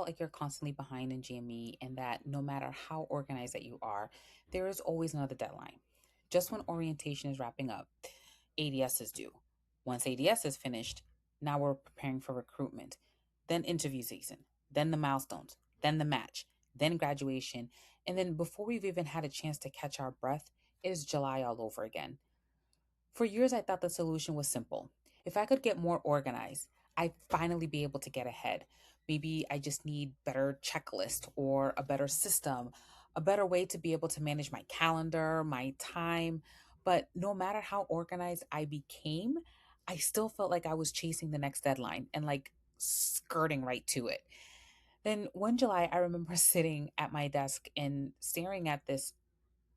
felt like you're constantly behind in GME and that no matter how organized that you are, there is always another deadline? Just when orientation is wrapping up, ADS is due. Once ADS is finished, now we're preparing for recruitment, then interview season, then the milestones, then the match, then graduation, and then before we've even had a chance to catch our breath, it is July all over again. For years, I thought the solution was simple. If I could get more organized, I'd finally be able to get ahead. Maybe I just need better checklist or a better system, a better way to be able to manage my calendar, my time. But no matter how organized I became, I still felt like I was chasing the next deadline and like skirting right to it. Then one July, I remember sitting at my desk and staring at this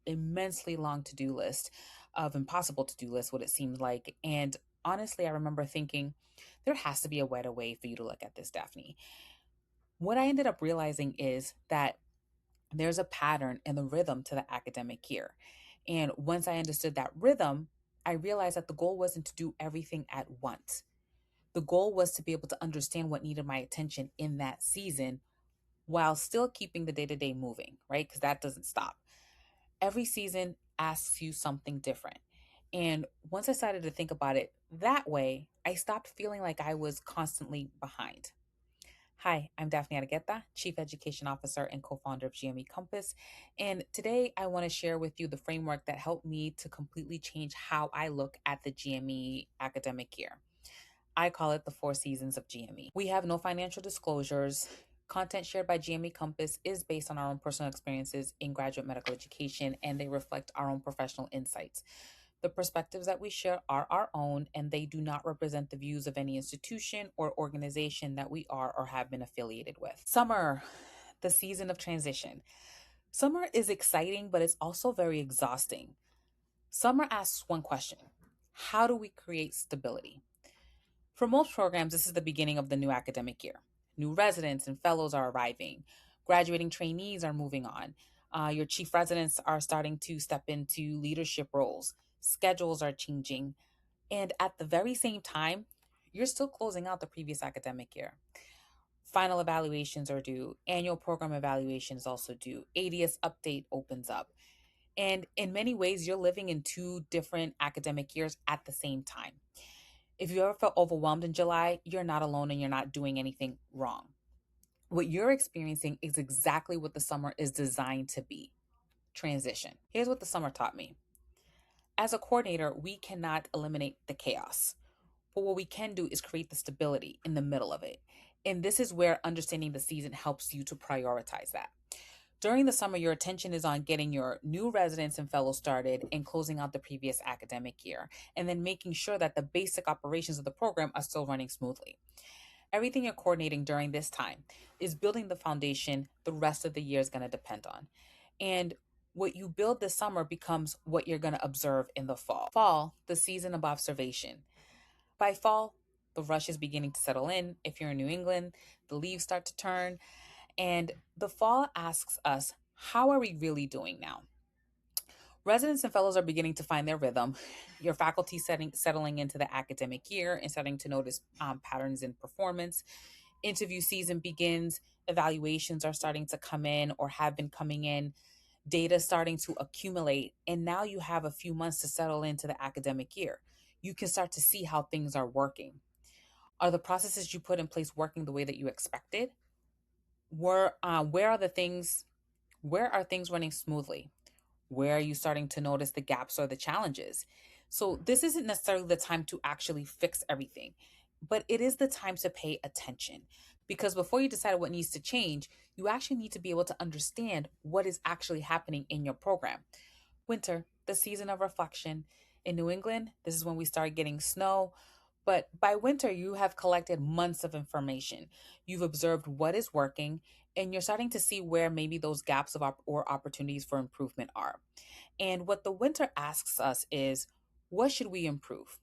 immensely long to-do list of impossible to-do list, what it seemed like. And honestly, I remember thinking, there has to be a better way for you to look at this, Daphne. What I ended up realizing is that there's a pattern and the rhythm to the academic year. And once I understood that rhythm, I realized that the goal wasn't to do everything at once. The goal was to be able to understand what needed my attention in that season while still keeping the day to day moving, right? Because that doesn't stop. Every season asks you something different. And once I started to think about it that way, I stopped feeling like I was constantly behind. Hi, I'm Dafny Argueta, Chief Education Officer and co-founder of GME Compass. And today I want to share with you the framework that helped me to completely change how I look at the GME academic year. I call it the Four Seasons of GME. We have no financial disclosures. Content shared by GME Compass is based on our own personal experiences in graduate medical education, and they reflect our own professional insights. The perspectives that we share are our own, and they do not represent the views of any institution or organization that we are or have been affiliated with. Summer, the season of transition. Summer is exciting, but it's also very exhausting. Summer asks one question: how do we create stability? For most programs, this is the beginning of the new academic year. New residents and fellows are arriving. Graduating trainees are moving on. Your chief residents are starting to step into leadership roles. Schedules are changing. And at the very same time, you're still closing out the previous academic year. Final evaluations are due. Annual program evaluation is also due. ADS update opens up. And in many ways, you're living in two different academic years at the same time. If you ever felt overwhelmed in July, you're not alone and you're not doing anything wrong. What you're experiencing is exactly what the summer is designed to be: transition. Here's what the summer taught me. As a coordinator, we cannot eliminate the chaos, but what we can do is create the stability in the middle of it. And this is where understanding the season helps you to prioritize that. During the summer, your attention is on getting your new residents and fellows started and closing out the previous academic year, and then making sure that the basic operations of the program are still running smoothly. Everything you're coordinating during this time is building the foundation the rest of the year is going to depend on. And what you build this summer becomes what you're going to observe in the fall. Fall, the season of observation. By fall, the rush is beginning to settle in. If you're in New England, the leaves start to turn. And the fall asks us, how are we really doing now? Residents and fellows are beginning to find their rhythm. Your faculty settling into the academic year and starting to notice patterns in performance. Interview season begins. Evaluations are starting to come in or have been coming in. Data starting to accumulate. And now you have a few months to settle into the academic year. You can start to see how things are working. Are the processes you put in place working the way that you expected? Where are things running smoothly? Where are you starting to notice the gaps or the challenges? So this isn't necessarily the time to actually fix everything, but it is the time to pay attention, because before you decide what needs to change, you actually need to be able to understand what is actually happening in your program. Winter, the season of reflection. In New England, this is when we start getting snow. But by winter, you have collected months of information. You've observed what is working, and you're starting to see where maybe those gaps or opportunities for improvement are. And what the winter asks us is, what should we improve?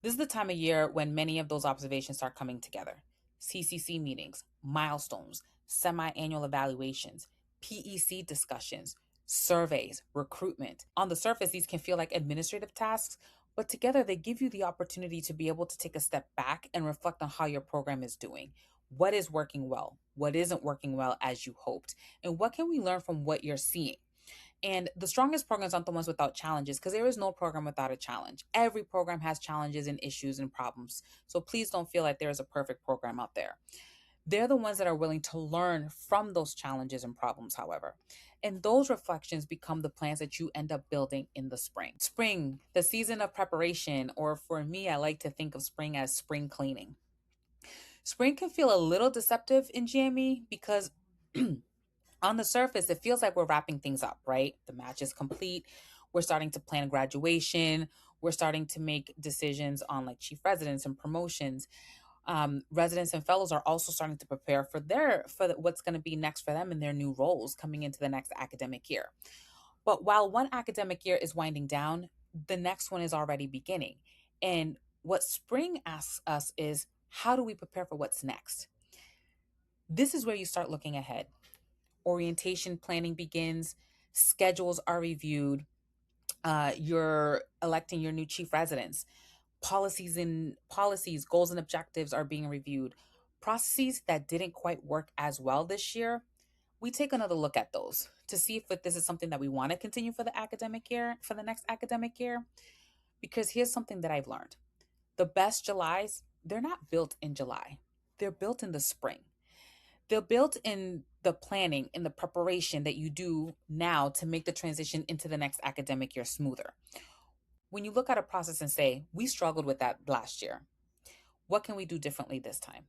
This is the time of year when many of those observations start coming together. CCC meetings, milestones, semi-annual evaluations, PEC discussions, surveys, recruitment. On the surface, these can feel like administrative tasks, but together they give you the opportunity to be able to take a step back and reflect on how your program is doing. What is working well? What isn't working well as you hoped? And what can we learn from what you're seeing? And the strongest programs aren't the ones without challenges, because there is no program without a challenge. Every program has challenges and issues and problems. So please don't feel like there is a perfect program out there. They're the ones that are willing to learn from those challenges and problems, however. And those reflections become the plans that you end up building in the spring. Spring, the season of preparation, or for me, I like to think of spring as spring cleaning. Spring can feel a little deceptive in GME because on the surface, it feels like we're wrapping things up, right? The match is complete. We're starting to plan graduation. We're starting to make decisions on like chief residents and promotions. Residents and fellows are also starting to prepare for what's going to be next for them in their new roles coming into the next academic year. But while one academic year is winding down, the next one is already beginning. And what spring asks us is, how do we prepare for what's next? This is where you start looking ahead. Orientation planning begins, schedules are reviewed, you're electing your new chief residents, policies, goals and objectives are being reviewed. Processes that didn't quite work as well this year, we take another look at those to see if this is something that we want to continue for the academic year, for the next academic year. Because here's something that I've learned. The best Julys, they're not built in July. They're built in the spring. They're built in the planning, in the preparation that you do now to make the transition into the next academic year smoother. When you look at a process and say, we struggled with that last year, what can we do differently this time?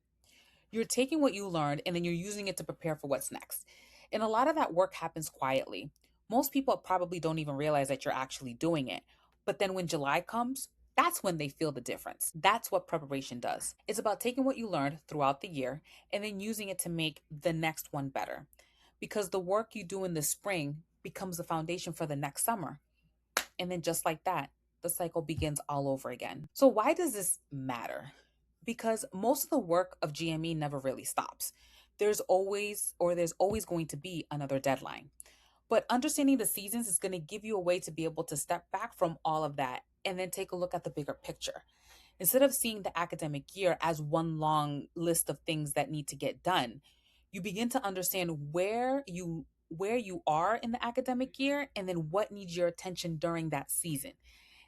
You're taking what you learned and then you're using it to prepare for what's next. And a lot of that work happens quietly. Most people probably don't even realize that you're actually doing it. But then when July comes, that's when they feel the difference. That's what preparation does. It's about taking what you learned throughout the year and then using it to make the next one better. Because the work you do in the spring becomes the foundation for the next summer. And then just like that, the cycle begins all over again. So why does this matter? Because most of the work of GME never really stops. There's always going to be another deadline. But understanding the seasons is going to give you a way to be able to step back from all of that and then take a look at the bigger picture. Instead of seeing the academic year as one long list of things that need to get done, you begin to understand where you are in the academic year and then what needs your attention during that season.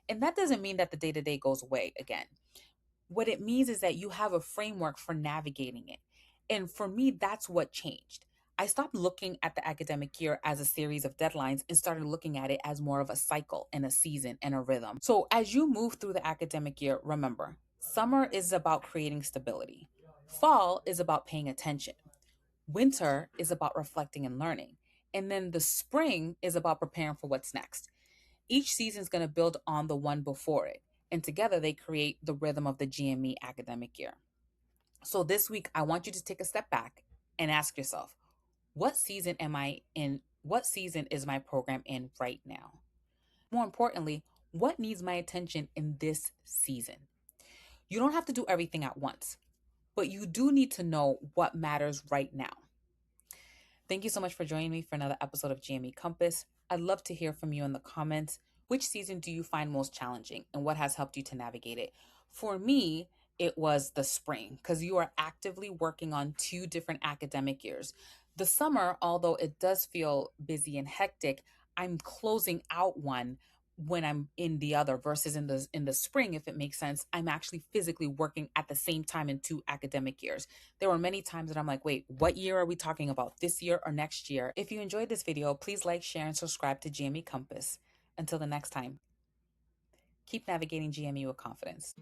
And that doesn't mean that the day-to-day goes away again. What it means is that you have a framework for navigating it. And for me, that's what changed. I stopped looking at the academic year as a series of deadlines and started looking at it as more of a cycle and a season and a rhythm. So as you move through the academic year, remember, summer is about creating stability. Fall is about paying attention. Winter is about reflecting and learning. And then the spring is about preparing for what's next. Each season is going to build on the one before it. And together they create the rhythm of the GME academic year. So this week, I want you to take a step back and ask yourself, what season am I in? What season is my program in right now? More importantly, what needs my attention in this season? You don't have to do everything at once, but you do need to know what matters right now. Thank you so much for joining me for another episode of GME Compass. I'd love to hear from you in the comments. Which season do you find most challenging and what has helped you to navigate it? For me, it was the spring because you are actively working on two different academic years. The summer, although it does feel busy and hectic, I'm closing out one when I'm in the other versus in the spring, if it makes sense, I'm actually physically working at the same time in two academic years. There were many times that I'm like, wait, what year are we talking about? This year or next year? If you enjoyed this video, please like, share, and subscribe to GME Compass. Until the next time, keep navigating GME with confidence.